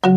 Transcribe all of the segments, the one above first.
El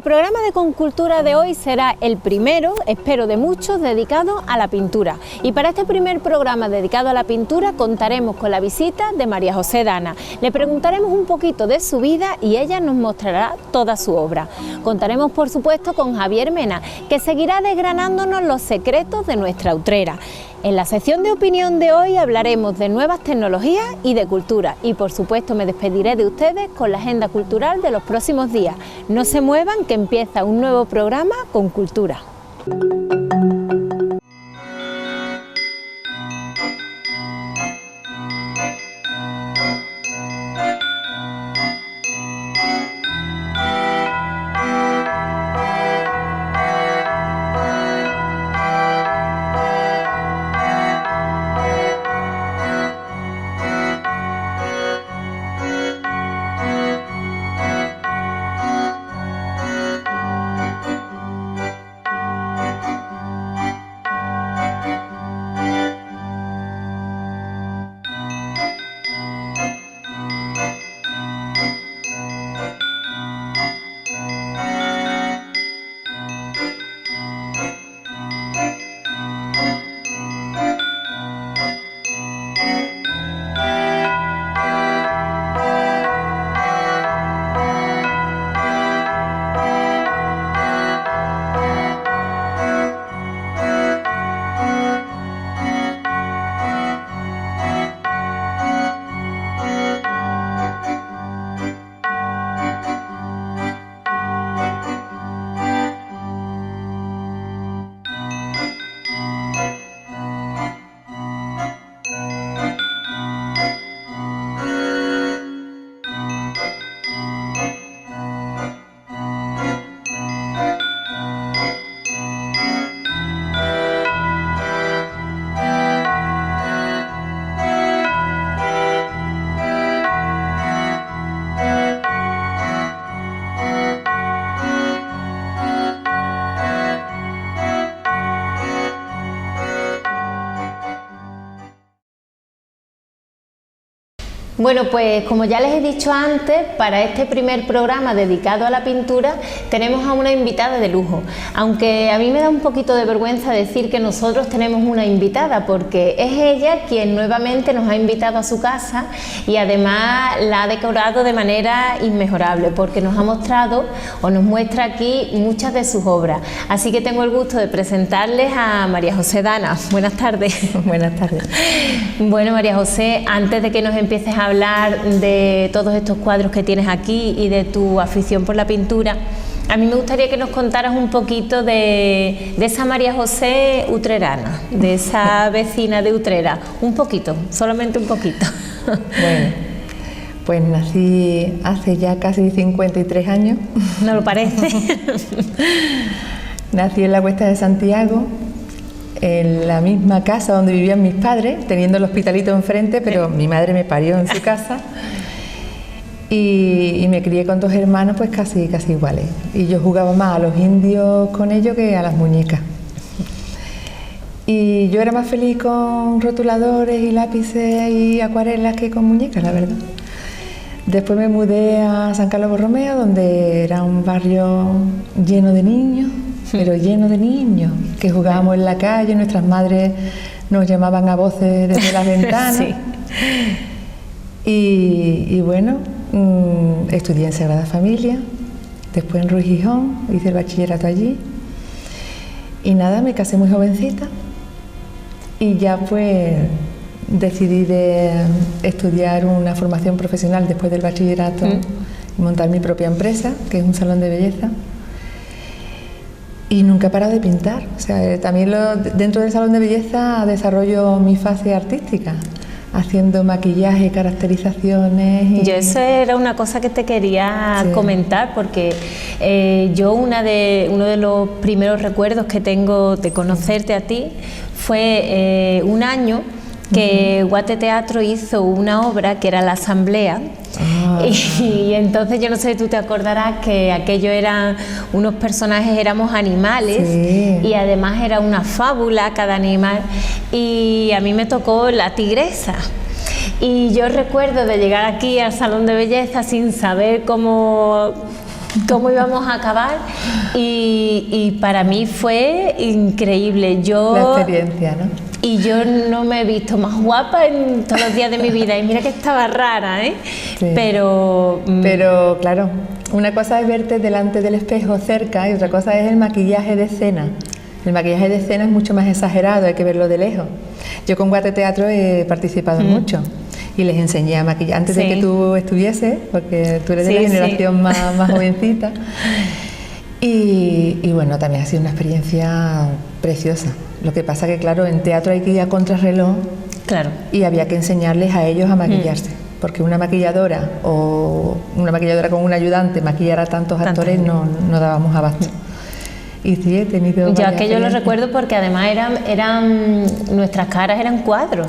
programa de Concultura de hoy será el primero, espero de muchos, dedicado a la pintura. Y para este primer programa dedicado a la pintura contaremos con la visita de María José Dana. Le preguntaremos un poquito de su vida y ella nos mostrará toda su obra. Contaremos por supuesto con Javier Mena, que seguirá desgranándonos los secretos de nuestra Utrera. En la sección de opinión de hoy hablaremos de nuevas tecnologías y de cultura. Y por supuesto me despediré de ustedes con la agenda cultural de los próximos días. No se muevan, que empieza un nuevo programa con Cultura. Bueno, pues como ya les he dicho antes, para este primer programa dedicado a la pintura tenemos a una invitada de lujo, aunque a mí me da un poquito de vergüenza decir que nosotros tenemos una invitada, porque es ella quien nuevamente nos ha invitado a su casa y además la ha decorado de manera inmejorable, porque nos ha mostrado o nos muestra aquí muchas de sus obras. Así que tengo el gusto de presentarles a María José Dana. Buenas tardes. Buenas tardes. Bueno, María José, antes de que nos empieces a hablar de todos estos cuadros que tienes aquí y de tu afición por la pintura, a mí me gustaría que nos contaras un poquito de esa María José utrerana, de esa vecina de Utrera. Un poquito, solamente un poquito. Bueno, pues nací hace ya casi 53 años. ¿No lo parece? Nací en la Cuesta de Santiago, en la misma casa donde vivían mis padres, teniendo el hospitalito enfrente, pero mi madre me parió en su casa y me crié con dos hermanos pues casi iguales. Y yo jugaba más a los indios con ellos que a las muñecas. Y yo era más feliz con rotuladores y lápices y acuarelas que con muñecas, la verdad. Después me mudé a San Carlos Borromeo, donde era un barrio lleno de niños, pero lleno de niños, que jugábamos en la calle, nuestras madres nos llamaban a voces desde las ventanas. Sí. Y bueno, estudié en Sagrada Familia, después en Ruiz Gijón, hice el bachillerato allí. Y nada, me casé muy jovencita y ya pues decidí de estudiar una formación profesional después del bachillerato y montar mi propia empresa, que es un salón de belleza. Y nunca he parado de pintar, o sea, también dentro del salón de belleza desarrollo mi fase artística. haciendo maquillaje, caracterizaciones. Yo eso era una cosa que te quería comentar, porque yo uno de los primeros recuerdos que tengo de conocerte a ti fue un año que Guate Teatro hizo una obra que era La Asamblea. Y entonces yo no sé, tú te acordarás que aquello eran unos personajes, éramos animales, y además era una fábula cada animal, y a mí me tocó la tigresa. Y yo recuerdo de llegar aquí al salón de belleza sin saber cómo íbamos a acabar, y para mí fue increíble. La experiencia, ¿no? Y yo no me he visto más guapa en todos los días de mi vida, y mira que estaba rara, ¿eh? Sí. Pero claro, una cosa es verte delante del espejo cerca y otra cosa es el maquillaje de escena. El maquillaje de escena es mucho más exagerado, hay que verlo de lejos. Yo con Guate Teatro he participado mucho y les enseñé a maquillar antes de que tú estuvieses, porque tú eres de la generación más jovencita. Y bueno, también ha sido una experiencia preciosa. Lo que pasa que, claro, en teatro hay que ir a contrarreloj, y había que enseñarles a ellos a maquillarse, porque una maquilladora o una maquilladora con un ayudante maquillar a tantos actores no dábamos abasto. Y sí, he tenido... Yo aquello lo recuerdo porque además nuestras caras eran cuadros,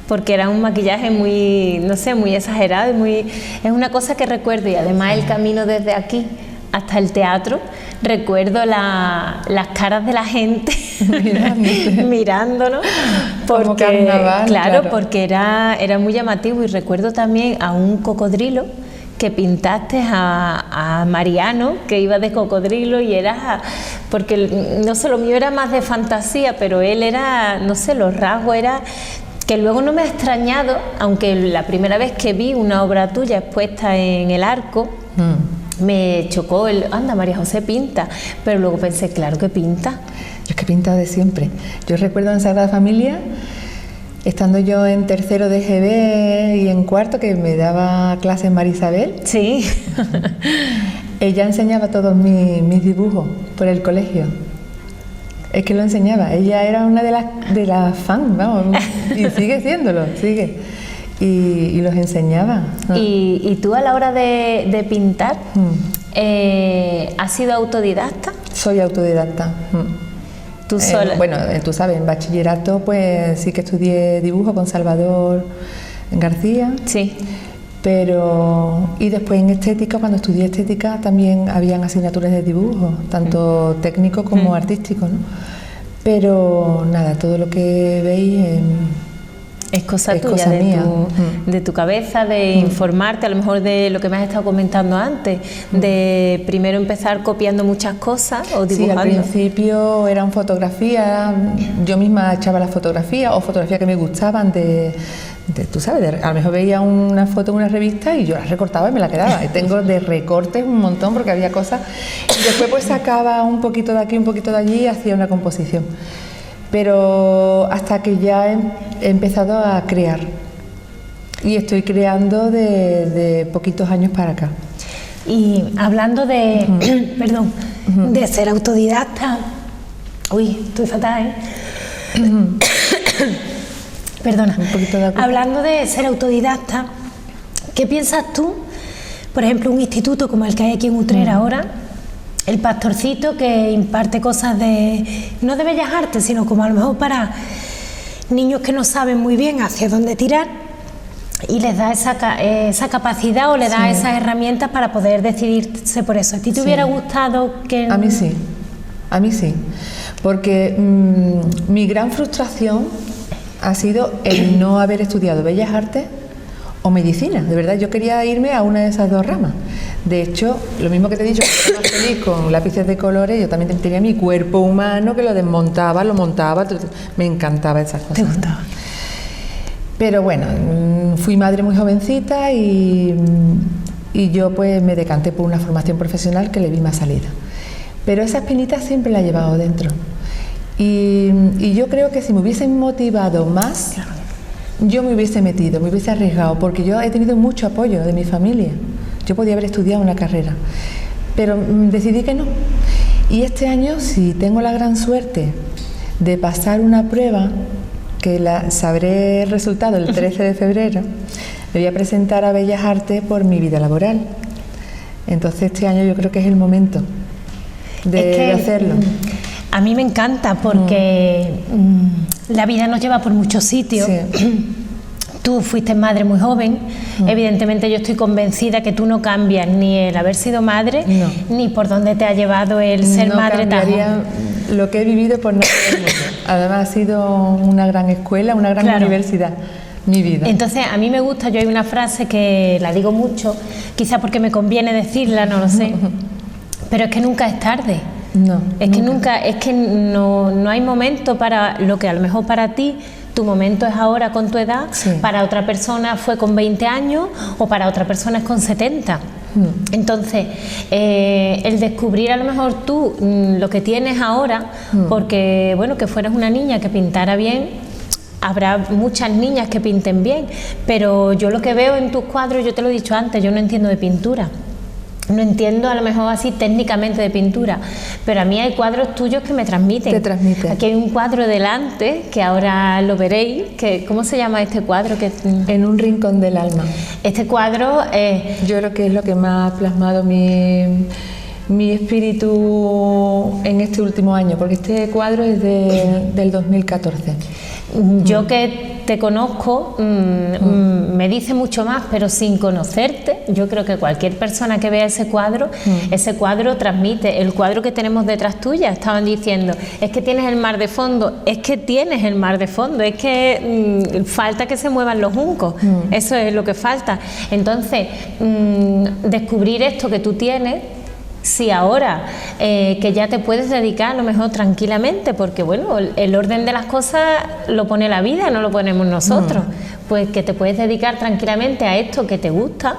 porque era un maquillaje muy, no sé, muy exagerado, es una cosa que recuerdo. Y además el camino desde aquí hasta el teatro, recuerdo las caras de la gente mirándonos, porque como carnaval, claro, porque era muy llamativo. Y recuerdo también a un cocodrilo que pintaste a Mariano, que iba de cocodrilo, y era, porque no sé, lo mío era más de fantasía, pero él era, no sé, los rasgos era, que luego no me ha extrañado, aunque la primera vez que vi una obra tuya expuesta en el Arco, me chocó anda, María José pinta, pero luego pensé, claro que pinta. Yo es que he pintado de siempre. Yo recuerdo en Sagrada Familia, estando yo en tercero de GB y en cuarto, que me daba clases Marisabel. Sí. Ella enseñaba todos mis dibujos por el colegio. Es que lo enseñaba. Ella era una de las fans, vamos, y sigue siéndolo, sigue. Y los enseñaba. ¿Y tú a la hora de pintar, has sido autodidacta? Soy autodidacta. ¿Tú sola? Bueno, tú sabes, en bachillerato pues sí que estudié dibujo con Salvador García. Sí. Y después en estética, cuando estudié estética, también habían asignaturas de dibujo, tanto técnico como artístico, ¿no? Pero nada, todo lo que veis es cosa tuya, de tu cabeza, de informarte, a lo mejor de lo que me has estado comentando antes, de primero empezar copiando muchas cosas o dibujando. Sí, al principio eran fotografías, yo misma echaba las fotografías o fotografías que me gustaban tú sabes, a lo mejor veía una foto en una revista y yo la recortaba y me la quedaba. Y tengo de recortes un montón porque había cosas. Y después pues sacaba un poquito de aquí, un poquito de allí y hacía una composición. Pero hasta que ya he empezado a crear. Y estoy creando de poquitos años para acá. Y hablando de, de ser autodidacta, uy, estoy fatal, ¿eh? Perdona. Un poquito de agua. Hablando de ser autodidacta, ¿qué piensas tú? Por ejemplo, un instituto como el que hay aquí en Utrera ahora, el Pastorcito, que imparte cosas no de bellas artes, sino como a lo mejor para niños que no saben muy bien hacia dónde tirar, y les da esa capacidad o le da esas herramientas para poder decidirse por eso. ¿A ti te hubiera gustado que...? A mí sí, porque mi gran frustración ha sido el no haber estudiado bellas artes o medicina. De verdad, yo quería irme a una de esas dos ramas. De hecho, lo mismo que te he dicho, que estaba más feliz con lápices de colores, yo también tenía mi cuerpo humano que lo desmontaba, lo montaba, me encantaba esas cosas. ¿Te gustaba? Pero bueno, fui madre muy jovencita y yo pues me decanté por una formación profesional que le vi más salida. Pero esa espinita siempre la he llevado dentro. Y yo creo que si me hubiesen motivado más, yo me hubiese metido, me hubiese arriesgado, porque yo he tenido mucho apoyo de mi familia. Yo podía haber estudiado una carrera, pero decidí que no. Y este año, si tengo la gran suerte de pasar una prueba, que sabré el resultado el 13 de febrero, me voy a presentar a Bellas Artes por mi vida laboral. Entonces este año yo creo que es el momento de hacerlo. A mí me encanta porque la vida nos lleva por muchos sitios. Sí. Tú fuiste madre muy joven, evidentemente yo estoy convencida que tú no cambias ni el haber sido madre, ni por dónde te ha llevado el ser madre tan joven. Lo que he vivido por nada del mundo. Además ha sido una gran escuela, una gran universidad, mi vida. Entonces a mí me gusta, yo hay una frase que la digo mucho, quizá porque me conviene decirla, no lo sé, pero es que nunca es tarde. No, es que no hay momento para lo que a lo mejor para ti tu momento es ahora con tu edad, para otra persona fue con 20 años o para otra persona es con 70. Entonces, el descubrir a lo mejor tú lo que tienes ahora, porque bueno, que fueras una niña que pintara bien, habrá muchas niñas que pinten bien, pero yo lo que veo en tus cuadros, yo te lo he dicho antes, yo no entiendo de pintura. No entiendo a lo mejor así técnicamente de pintura, pero a mí hay cuadros tuyos que me transmiten. Te transmite. Aquí hay un cuadro delante, que ahora lo veréis, que ¿cómo se llama este cuadro? En un rincón del alma. Este cuadro yo creo que es lo que más ha plasmado mi espíritu en este último año, porque este cuadro es del 2014. Yo que te conozco, me dice mucho más, pero sin conocerte, yo creo que cualquier persona que vea ese cuadro transmite. El cuadro que tenemos detrás tuya, estaban diciendo, es que tienes el mar de fondo, es que tienes el mar de fondo, es que falta que se muevan los juncos, eso es lo que falta. Entonces, descubrir esto que tú tienes, si ahora que ya te puedes dedicar a lo mejor tranquilamente, porque bueno, el orden de las cosas lo pone la vida, no lo ponemos nosotros, pues que te puedes dedicar tranquilamente a esto que te gusta,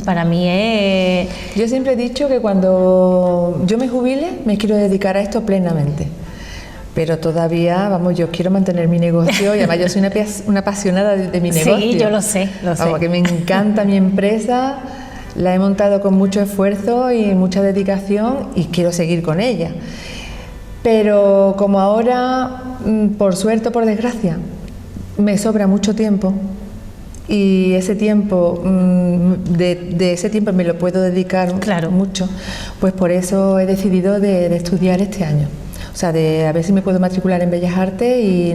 para mí es... Yo siempre he dicho que cuando yo me jubile me quiero dedicar a esto plenamente, pero todavía, vamos, yo quiero mantener mi negocio y además yo soy una apasionada de mi negocio. Sí, yo lo sé. Vamos, que me encanta mi empresa. La he montado con mucho esfuerzo y mucha dedicación y quiero seguir con ella. Pero como ahora, por suerte o por desgracia, me sobra mucho tiempo y ese tiempo, de ese tiempo me lo puedo dedicar mucho, pues por eso he decidido de estudiar este año. O sea, de a ver si me puedo matricular en Bellas Artes y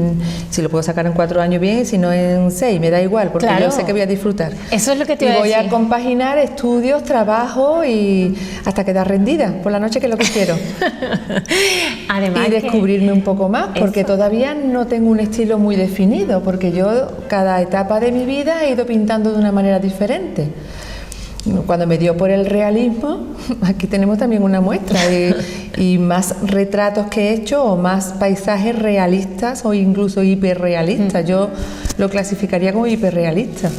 si lo puedo sacar en 4 años bien, si no en 6, me da igual, porque yo sé que voy a disfrutar. Eso es lo que te iba a decir. Y voy a compaginar estudios, trabajo y hasta quedar rendida por la noche, que es lo que quiero. Además y descubrirme un poco más, porque todavía no tengo un estilo muy definido, porque yo cada etapa de mi vida he ido pintando de una manera diferente. Cuando me dio por el realismo, aquí tenemos también una muestra y más retratos que he hecho o más paisajes realistas o incluso hiperrealistas. Yo lo clasificaría como hiperrealista,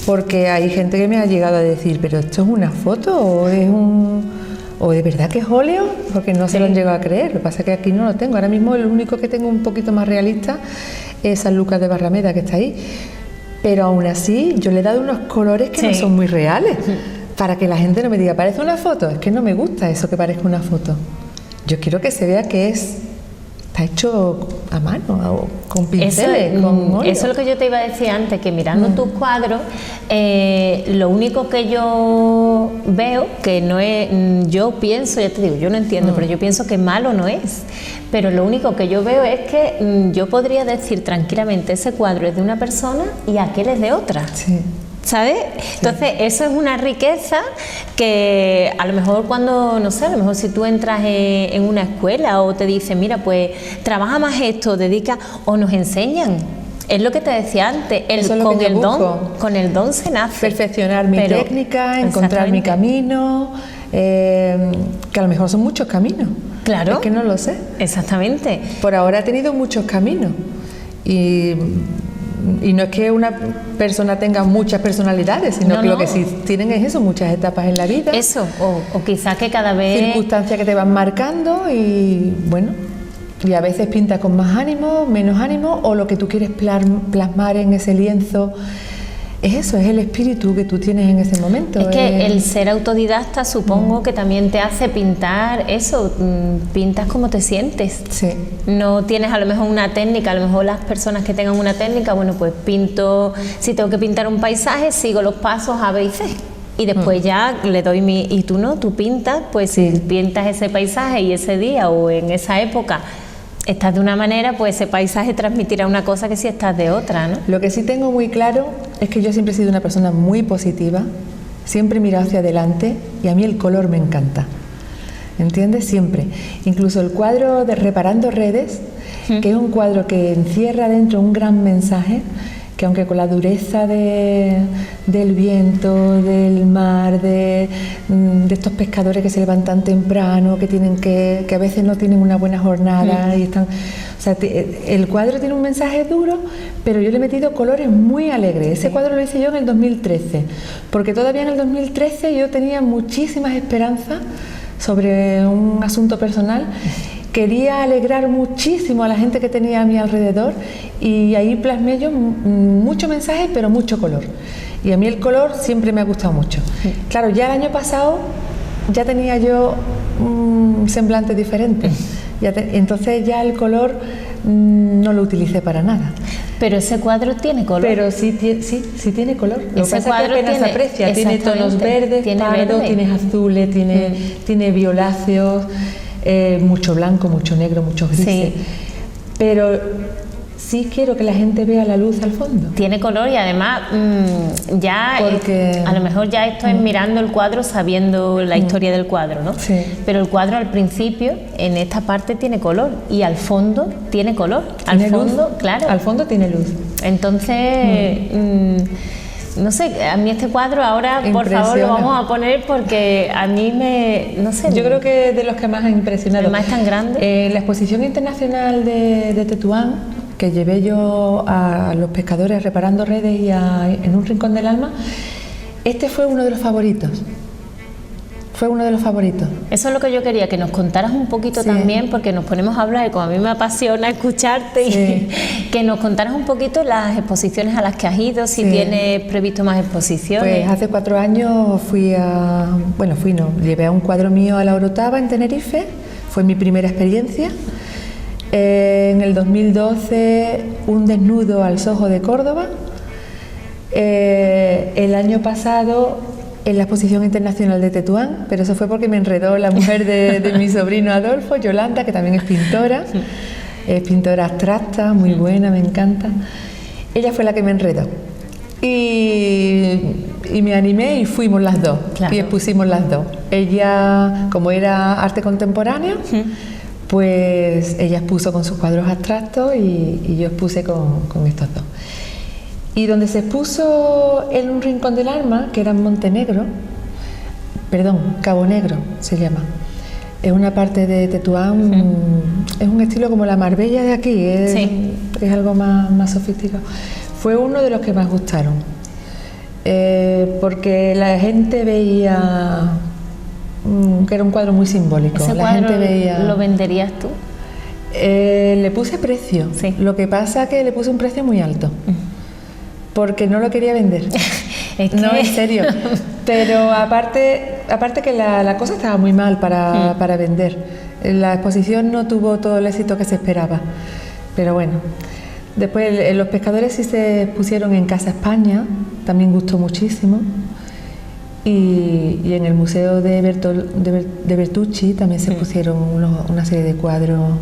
porque hay gente que me ha llegado a decir, pero ¿esto es una foto o de verdad que es óleo? Porque no se lo han llegado a creer. Lo que pasa es que aquí no lo tengo. Ahora mismo el único que tengo un poquito más realista es San Lucas de Barrameda, que está ahí. Pero aún así yo le he dado unos colores que no son muy reales, para que la gente no me diga, parece una foto. Es que no me gusta eso que parezca una foto. Yo quiero que se vea que está hecho a mano, o con pinceles, con óleo. Eso es lo que yo te iba a decir antes, que mirando tus cuadros, lo único que yo veo, que no es, yo pienso, ya te digo, yo no entiendo, pero yo pienso que malo no es. Pero lo único que yo veo es que yo podría decir tranquilamente, ese cuadro es de una persona y aquel es de otra. Sí. ¿Sabes? Entonces, eso es una riqueza que a lo mejor cuando, no sé, a lo mejor si tú entras en una escuela o te dicen, mira, pues trabaja más esto, dedica, o nos enseñan. Es lo que te decía antes, con el don se nace. Perfeccionar mi técnica, encontrar mi camino, que a lo mejor son muchos caminos. Claro. Es que no lo sé. Exactamente. Por ahora he tenido muchos caminos y no es que una persona tenga muchas personalidades, sino que lo que sí tienen es eso, muchas etapas en la vida. Eso, o quizás que cada vez... circunstancias que te van marcando y bueno, y a veces pintas con más ánimo, menos ánimo, o lo que tú quieres plasmar en ese lienzo es eso, es el espíritu que tú tienes en ese momento. Es que el ser autodidacta supongo que también te hace pintar eso, pintas como te sientes. Sí. No tienes a lo mejor una técnica, a lo mejor las personas que tengan una técnica, bueno, pues pinto, si tengo que pintar un paisaje, sigo los pasos A, B y C. Y después ya le doy mi... Y tú no, tú pintas, pues si pintas ese paisaje y ese día o en esa época estás de una manera, pues ese paisaje transmitirá una cosa que si estás de otra, ¿no? Lo que sí tengo muy claro es que yo siempre he sido una persona muy positiva, siempre he mirado hacia adelante y a mí el color me encanta, ¿entiendes? Siempre. Incluso el cuadro de Reparando Redes, que es un cuadro que encierra dentro un gran mensaje, que aunque con la dureza del viento, del mar, de estos pescadores que se levantan temprano, que a veces no tienen una buena jornada y están... O sea, el cuadro tiene un mensaje duro, pero yo le he metido colores muy alegres. Ese cuadro lo hice yo en el 2013, porque todavía en el 2013 yo tenía muchísimas esperanzas sobre un asunto personal. Quería alegrar muchísimo a la gente que tenía a mi alrededor y ahí plasmé yo mucho mensaje, pero mucho color. Y a mí el color siempre me ha gustado mucho. Claro, ya el año pasado ya tenía yo un semblante diferente. Entonces ya el color no lo utilicé para nada. Pero ese cuadro tiene color. Pero sí tiene color. Lo que pasa es que apenas se aprecia. Tiene tonos verdes, tiene pardo, verde. tiene azules, tiene violáceos. Mucho blanco, mucho negro, muchos grises. Sí. Pero sí quiero que la gente vea la luz al fondo. Tiene color y además ya a lo mejor ya esto es mirando el cuadro sabiendo la historia del cuadro, ¿no? Sí. Pero el cuadro al principio en esta parte tiene color y al fondo tiene color. ¿Tiene al fondo, luz? Claro. Al fondo tiene luz. Entonces no sé, a mí este cuadro ahora, por favor, lo vamos a poner porque a mí no sé. Yo creo que es de los que más ha impresionado. El más tan grande. La exposición internacional de Tetuán, que llevé yo a los pescadores Reparando Redes y en un rincón del alma, este fue uno de los favoritos. Fue uno de los favoritos. Eso es lo que yo quería, que nos contaras un poquito también, porque nos ponemos a hablar y como a mí me apasiona escucharte, y que nos contaras un poquito las exposiciones a las que has ido, si tienes previsto más exposiciones. Pues hace 4 años llevé a un cuadro mío a la Orotava en Tenerife, fue mi primera experiencia. En el 2012 un desnudo al Soho de Córdoba. El año pasado en la exposición internacional de Tetuán, pero eso fue porque me enredó la mujer de mi sobrino Adolfo, Yolanda, que también es pintora abstracta, muy buena, me encanta. Ella fue la que me enredó y me animé y fuimos las dos, y expusimos las dos. Ella, como era arte contemporáneo, pues ella expuso con sus cuadros abstractos y yo expuse con estos dos. Y donde se expuso en un rincón del alma, que era en Cabo Negro se llama. Es una parte de Tetuán, es un estilo como la Marbella de aquí, es algo más sofisticado. Fue uno de los que más gustaron, porque la gente veía que era un cuadro muy simbólico. ¿Ese cuadro lo venderías tú? Le puse precio, lo que pasa es que le puse un precio muy alto. Porque no lo quería vender. No, en serio. Pero aparte que la cosa estaba muy mal para vender. La exposición no tuvo todo el éxito que se esperaba. Pero bueno. Después los pescadores sí se pusieron en Casa España, también gustó muchísimo. Y en el Museo de Bertucci también se pusieron una serie de cuadros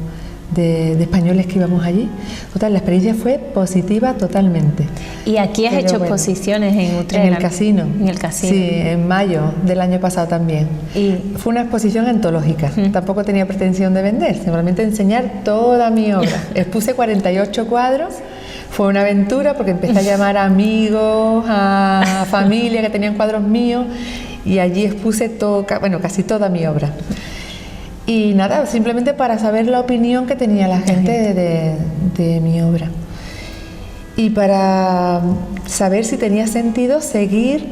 de españoles que íbamos allí. Total, la experiencia fue positiva totalmente. ¿Y aquí has hecho exposiciones en Utrecht? En el casino. En el casino. Sí, en mayo del año pasado también. Y fue una exposición antológica. Tampoco tenía pretensión de vender, simplemente enseñar toda mi obra. Expuse 48 cuadros. Fue una aventura porque empecé a llamar a amigos, a familia que tenían cuadros míos y allí expuse casi toda mi obra. Y nada, simplemente para saber la opinión que tenía la gente de mi obra. Y para saber si tenía sentido seguir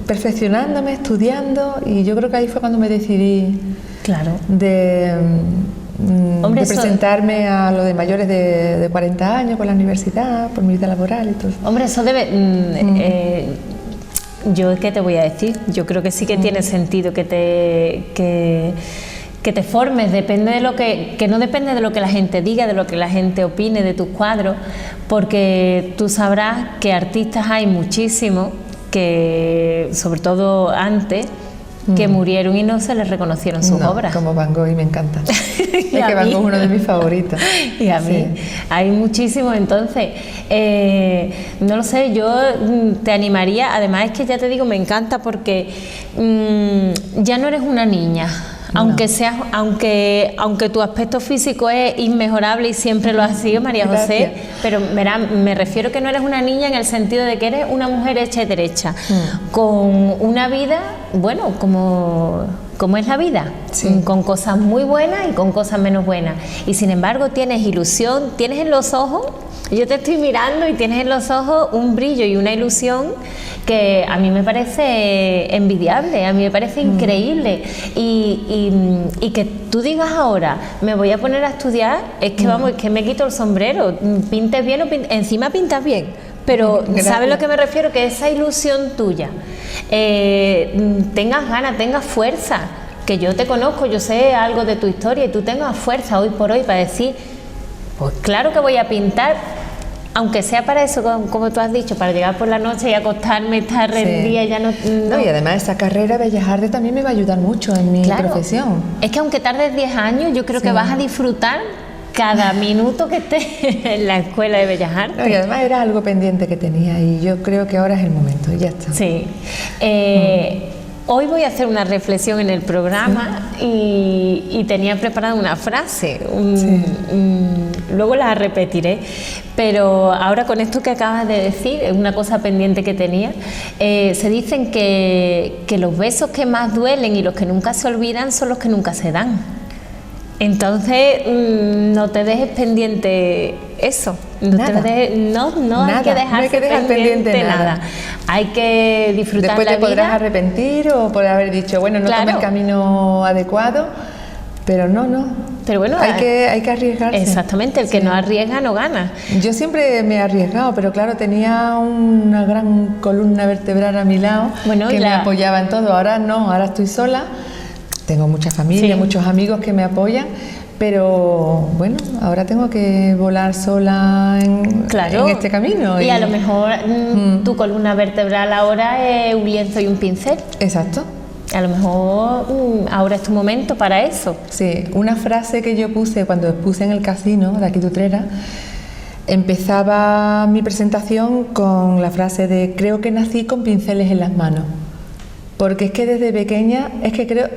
perfeccionándome, estudiando. Y yo creo que ahí fue cuando me decidí de Hombre, de presentarme a los de mayores de 40 años con la universidad, por mi vida laboral y todo. Hombre, eso debe... yo, ¿qué te voy a decir? Yo creo que sí que tiene sentido que te formes, depende de lo que no depende de lo que la gente diga, de lo que la gente opine de tus cuadros, porque tú sabrás que artistas hay muchísimos que, sobre todo antes, que murieron y no se les reconocieron sus obras. Como Van Gogh, y me encanta. Es que Van Gogh es uno de mis favoritos. Y a mí, hay muchísimos. Entonces, no lo sé, yo te animaría, además es que ya te digo, me encanta porque ya no eres una niña. Aunque seas, aunque tu aspecto físico es inmejorable y siempre lo ha sido, María José, pero me refiero que no eres una niña en el sentido de que eres una mujer hecha y derecha, con una vida, bueno, como es la vida, con cosas muy buenas y con cosas menos buenas. Y sin embargo tienes ilusión, tienes en los ojos, yo te estoy mirando y tienes en los ojos un brillo y una ilusión que a mí me parece envidiable, a mí me parece increíble. Y que tú digas ahora, me voy a poner a estudiar, es que vamos, es que me quito el sombrero, pintes bien o encima pintas bien. Pero ¿sabes lo que me refiero? Que esa ilusión tuya, tengas ganas, tengas fuerza, que yo te conozco, yo sé algo de tu historia y tú tengas fuerza hoy por hoy para decir, pues claro que voy a pintar, aunque sea para eso, como tú has dicho, para llegar por la noche y acostarme, estar rendida y ya no... Y además esa carrera Bellas Artes también me va a ayudar mucho en mi profesión. Es que aunque tardes 10 años, yo creo que vas a disfrutar cada minuto que estés en la Escuela de Bellas Artes. Y además era algo pendiente que tenía y yo creo que ahora es el momento, y ya está. Sí. Hoy voy a hacer una reflexión en el programa y tenía preparada una frase, luego la repetiré, pero ahora con esto que acabas de decir, es una cosa pendiente que tenía, se dicen que los besos que más duelen y los que nunca se olvidan son los que nunca se dan. Entonces, no te dejes pendiente eso, no hay que dejar pendiente nada. Hay que disfrutar Después la vida. Después te podrás arrepentir o por haber dicho, bueno, no tomé el camino adecuado, pero no. Pero bueno, hay que arriesgarse. Exactamente, el que no arriesga no gana. Yo siempre me he arriesgado, pero claro, tenía una gran columna vertebral a mi lado que me apoyaba en todo. Ahora no, ahora estoy sola. Tengo mucha familia, muchos amigos que me apoyan, pero bueno, ahora tengo que volar sola en este camino. Y a lo mejor tu columna vertebral ahora es un lienzo y un pincel. Exacto. A lo mejor ahora es tu momento para eso. Sí, una frase que yo puse cuando puse en el casino de aquí de Utrera, empezaba mi presentación con la frase de creo que nací con pinceles en las manos. Porque es que desde pequeña,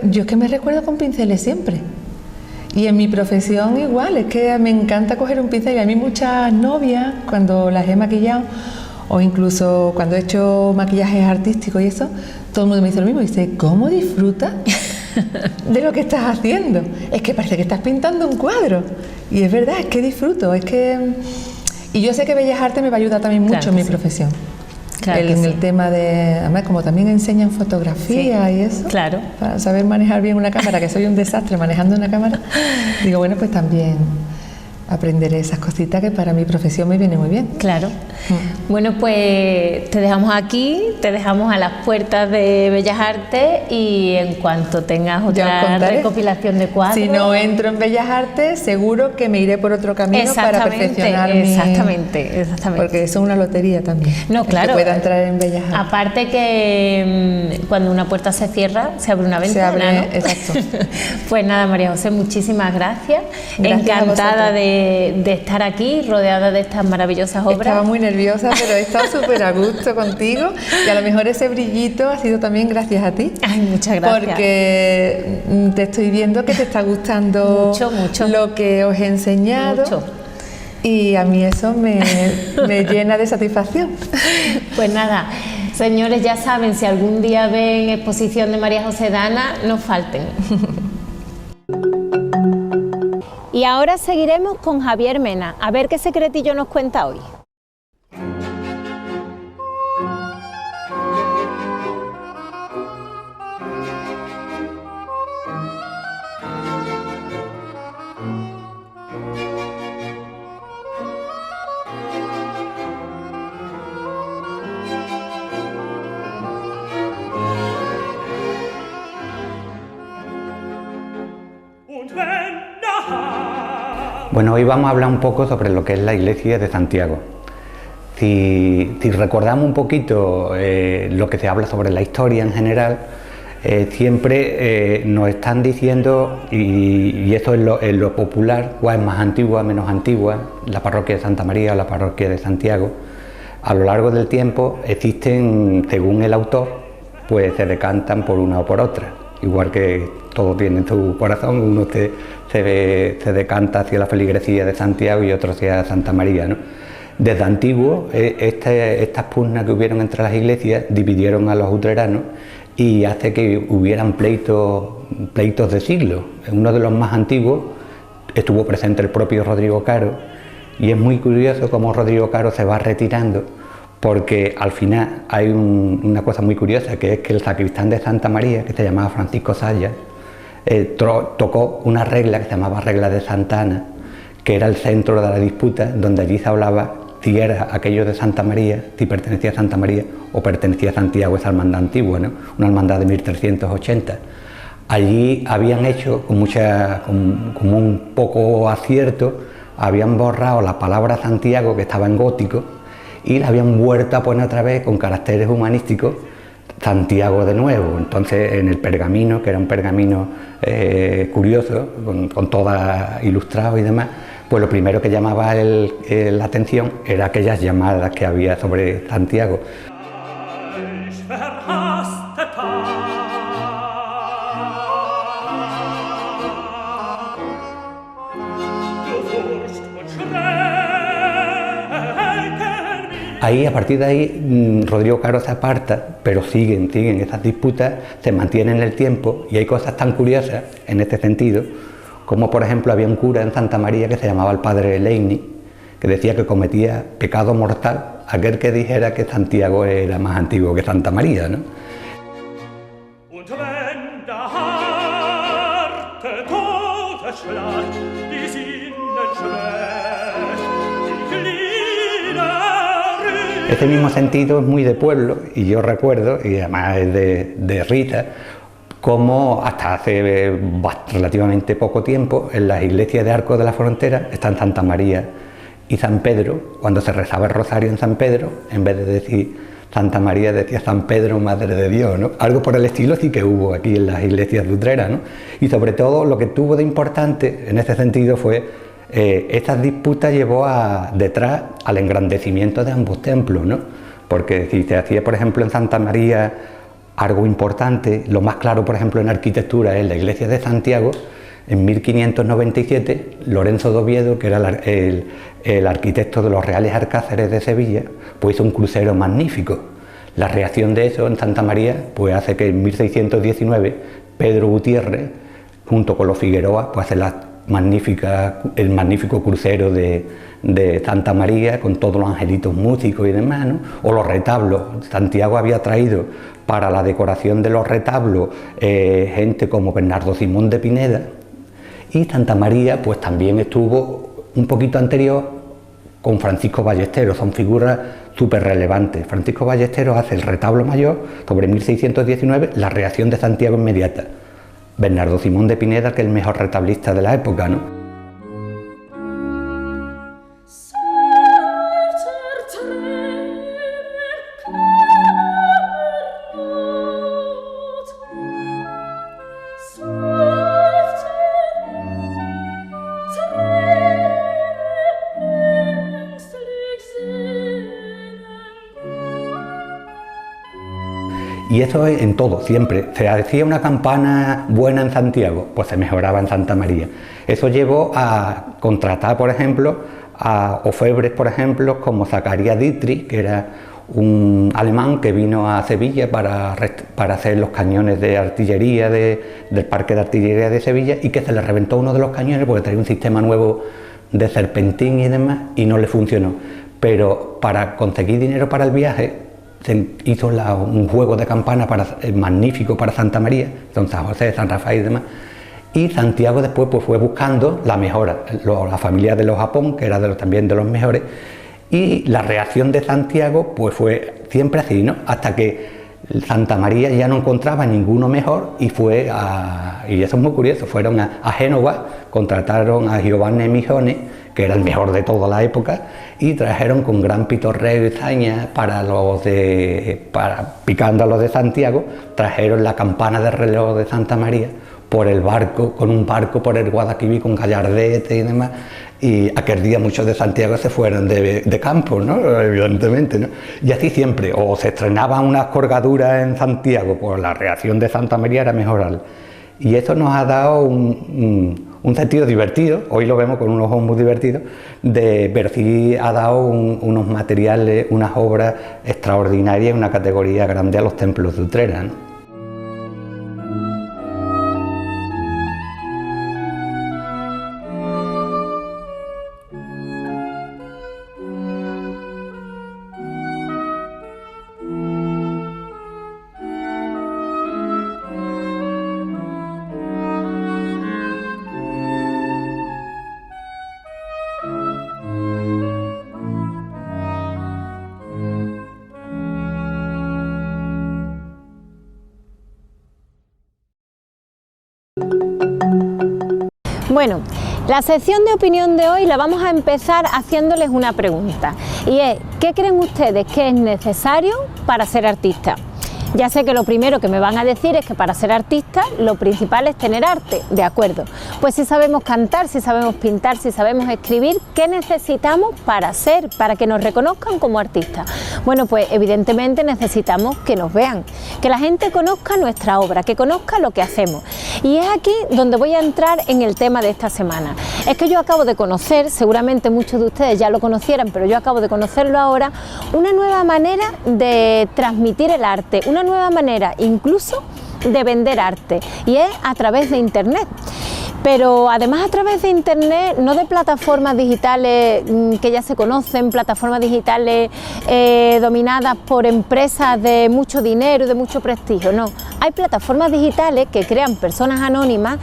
yo es que me recuerdo con pinceles siempre. Y en mi profesión igual, es que me encanta coger un pincel. Y a mí muchas novias, cuando las he maquillado, o incluso cuando he hecho maquillajes artísticos y eso, todo el mundo me dice lo mismo. Dice, ¿cómo disfrutas de lo que estás haciendo? Es que parece que estás pintando un cuadro. Y es verdad, es que disfruto. Y yo sé que Bellas Artes me va a ayudar también mucho en mi profesión. En el tema de, además como también enseñan fotografía y eso, para saber manejar bien una cámara, que soy un desastre manejando una cámara, digo, bueno, pues también aprenderé esas cositas que para mi profesión me viene muy bien. Claro. Bueno, pues te dejamos aquí, te dejamos a las puertas de Bellas Artes y en cuanto tengas otra recopilación de cuadros... Si no entro en Bellas Artes, seguro que me iré por otro camino para perfeccionar Exactamente. Porque eso es una lotería también. No, claro. Que pueda entrar en Bellas Artes. Aparte que cuando una puerta se cierra, se abre una ventana, ¿no? Exacto. Pues nada, María José, muchísimas gracias. Encantada de estar aquí, rodeada de estas maravillosas obras. Estaba muy nerviosa, pero he estado súper a gusto contigo y a lo mejor ese brillito ha sido también gracias a ti. Ay, muchas gracias. Porque te estoy viendo que te está gustando mucho. Lo que os he enseñado. Mucho. Y a mí eso me llena de satisfacción. Pues nada, señores, ya saben, si algún día ven exposición de María José Dana, no falten. Y ahora seguiremos con Javier Mena, a ver qué secretillo nos cuenta hoy. Bueno, hoy vamos a hablar un poco sobre lo que es la iglesia de Santiago. Si recordamos un poquito lo que se habla sobre la historia en general, siempre nos están diciendo, y eso es lo popular, cuál es más antigua, menos antigua, la parroquia de Santa María o la parroquia de Santiago. A lo largo del tiempo existen, según el autor, pues se decantan por una o por otra. Igual que todo tiene su corazón, uno se decanta hacia la feligresía de Santiago y otro hacia Santa María, ¿no? Desde antiguo, estas pugnas que hubieron entre las iglesias dividieron a los lutheranos y hace que hubieran pleitos de siglos. Uno de los más antiguos estuvo presente el propio Rodrigo Caro, y es muy curioso cómo Rodrigo Caro se va retirando, porque al final hay una cosa muy curiosa, que es que el sacristán de Santa María, que se llamaba Francisco Sayas, tocó una regla que se llamaba regla de Santa Ana, que era el centro de la disputa, donde allí se hablaba si era aquello de Santa María, si pertenecía a Santa María o pertenecía a Santiago, esa hermandad antigua, ¿no? Una hermandad de 1380. Allí habían hecho, con un poco acierto, habían borrado la palabra Santiago, que estaba en gótico, y la habían vuelto a poner otra vez con caracteres humanísticos, Santiago de nuevo. Entonces, en el pergamino, que era un pergamino curioso, con todo ilustrado y demás, pues lo primero que llamaba la atención era aquellas llamadas que había sobre Santiago. Ahí, a partir de ahí, Rodrigo Caro se aparta, pero siguen esas disputas, se mantienen en el tiempo, y hay cosas tan curiosas en este sentido, como por ejemplo había un cura en Santa María que se llamaba el padre Leini, que decía que cometía pecado mortal aquel que dijera que Santiago era más antiguo que Santa María, ¿no? Este mismo sentido es muy de pueblo, y yo recuerdo, y además es de risa, como hasta hace relativamente poco tiempo en las iglesias de Arcos de la Frontera están Santa María y San Pedro. Cuando se rezaba el rosario en San Pedro, en vez de decir Santa María, decía San Pedro, Madre de Dios, ¿no? Algo por el estilo sí que hubo aquí en las iglesias lutreras, ¿no? Y sobre todo lo que tuvo de importante en ese sentido fue estas disputas llevó detrás al engrandecimiento de ambos templos, ¿no? Porque si se hacía, por ejemplo, en Santa María algo importante, lo más claro, por ejemplo, en arquitectura es la iglesia de Santiago. En 1597, Lorenzo de Oviedo, que era el arquitecto de los Reales Alcázares de Sevilla, pues hizo un crucero magnífico. La reacción de eso en Santa María pues hace que en 1619 Pedro Gutiérrez, junto con los Figueroa, pues hace el magnífico crucero de Santa María, con todos los angelitos músicos y demás, ¿no? O los retablos. Santiago había traído para la decoración de los retablos gente como Bernardo Simón de Pineda, y Santa María pues también estuvo un poquito anterior con Francisco Ballesteros. Son figuras súper relevantes. Francisco Ballesteros hace el retablo mayor sobre 1619, la reacción de Santiago inmediata. Bernardo Simón de Pineda, que es el mejor retablista de la época, ¿no? Y eso es en todo, siempre. Se hacía una campana buena en Santiago, pues se mejoraba en Santa María. Eso llevó a contratar, por ejemplo, a orfebres, por ejemplo, como Zacarías Dietrich, que era un alemán que vino a Sevilla para hacer los cañones de artillería del Parque de Artillería de Sevilla, y que se le reventó uno de los cañones porque traía un sistema nuevo de serpentín y demás, y no le funcionó. Pero para conseguir dinero para el viaje, se hizo un juego de campana magnífico para Santa María, San José, San Rafael y demás. Y Santiago después pues fue buscando la mejora, la familia de los Japón, que era también de los mejores, y la reacción de Santiago pues fue siempre así, ¿no? Hasta que Santa María ya no encontraba ninguno mejor y y eso es muy curioso, fueron a Génova, contrataron a Giovanni Mijone, que era el mejor de toda la época, y trajeron con gran pitorreo y zaña picando a los de Santiago, trajeron la campana de reloj de Santa María por el barco, con un barco por el Guadalquivir con gallardete y demás, y aquel día muchos de Santiago se fueron de campo, ¿no? Evidentemente, ¿no? Y así siempre, o se estrenaban unas colgaduras en Santiago, pues la reacción de Santa María era mejorar. Y esto nos ha dado un sentido divertido, hoy lo vemos con unos ojos muy divertidos, de ver si ha dado unos materiales, unas obras extraordinarias, una categoría grande a los templos de Utrera, ¿no? Bueno, la sección de opinión de hoy la vamos a empezar haciéndoles una pregunta, y es: ¿qué creen ustedes que es necesario para ser artista? Ya sé que lo primero que me van a decir es que para ser artista lo principal es tener arte, de acuerdo. Pues si sabemos cantar, si sabemos pintar, si sabemos escribir, ¿qué necesitamos para que nos reconozcan como artistas? Bueno, pues evidentemente necesitamos que nos vean, que la gente conozca nuestra obra, que conozca lo que hacemos. Y es aquí donde voy a entrar en el tema de esta semana. Es que yo acabo de conocer, seguramente muchos de ustedes ya lo conocieran, pero yo acabo de conocerlo ahora, una nueva manera de transmitir el arte, una nueva manera incluso de vender arte, y es a través de internet. Pero además a través de internet, no de plataformas digitales que ya se conocen, plataformas digitales dominadas por empresas de mucho dinero y de mucho prestigio, no. Hay plataformas digitales que crean personas anónimas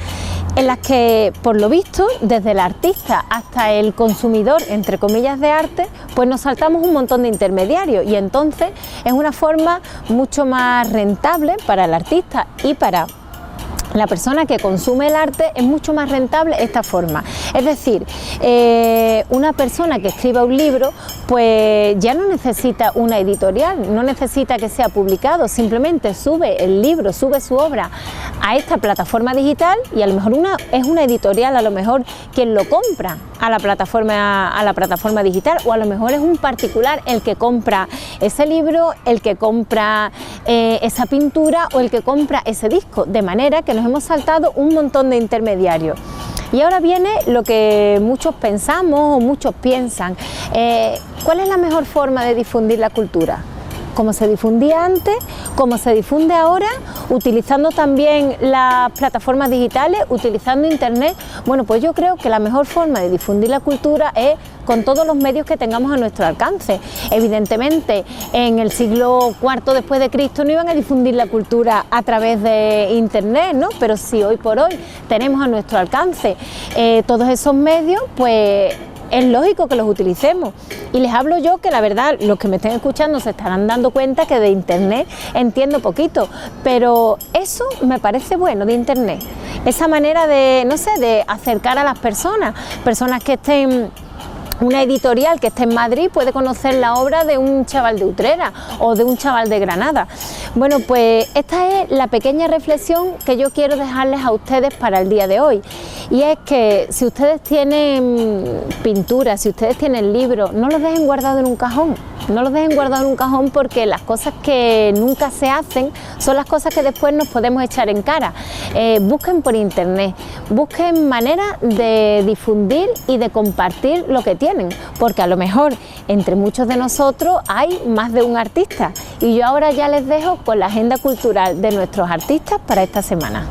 en las que, por lo visto, desde el artista hasta el consumidor, entre comillas, de arte, pues nos saltamos un montón de intermediarios, y entonces es una forma mucho más rentable para el artista y para la persona que consume el arte. Es mucho más rentable esta forma. Es decir, una persona que escriba un libro pues ya no necesita una editorial, no necesita que sea publicado, simplemente sube el libro, sube su obra a esta plataforma digital, y a lo mejor es una editorial a lo mejor quien lo compra a la plataforma digital, o a lo mejor es un particular el que compra ese libro, el que compra esa pintura o el que compra ese disco, de manera que nos hemos saltado un montón de intermediarios. Y ahora viene lo que muchos pensamos o muchos piensan: ¿cuál es la mejor forma de difundir la cultura? ¿Cómo se difundía antes? ¿Cómo se difunde ahora? ¿Utilizando también las plataformas digitales? ¿Utilizando internet? Bueno, pues yo creo que la mejor forma de difundir la cultura es con todos los medios que tengamos a nuestro alcance. Evidentemente, en el siglo IV después de Cristo no iban a difundir la cultura a través de internet, ¿no? Pero si hoy por hoy tenemos a nuestro alcance todos esos medios, pues es lógico que los utilicemos. Y les hablo yo, que la verdad, los que me estén escuchando se estarán dando cuenta que de internet entiendo poquito, pero eso me parece bueno de internet, esa manera de, no sé, de acercar a las personas que estén. Una editorial que esté en Madrid puede conocer la obra de un chaval de Utrera o de un chaval de Granada. Bueno, pues esta es la pequeña reflexión que yo quiero dejarles a ustedes para el día de hoy. Y es que si ustedes tienen pinturas, si ustedes tienen libros, no los dejen guardados en un cajón. No los dejen guardados en un cajón, porque las cosas que nunca se hacen son las cosas que después nos podemos echar en cara. Busquen por internet, busquen maneras de difundir y de compartir lo que tienen, porque a lo mejor entre muchos de nosotros hay más de un artista. Y yo ahora ya les dejo con la agenda cultural de nuestros artistas para esta semana.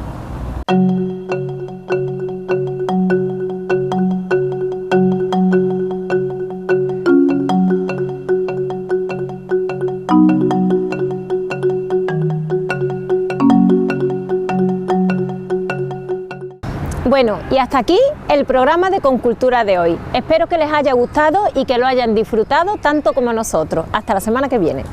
Bueno, y hasta aquí el programa de Concultura de hoy. Espero que les haya gustado y que lo hayan disfrutado tanto como nosotros. Hasta la semana que viene.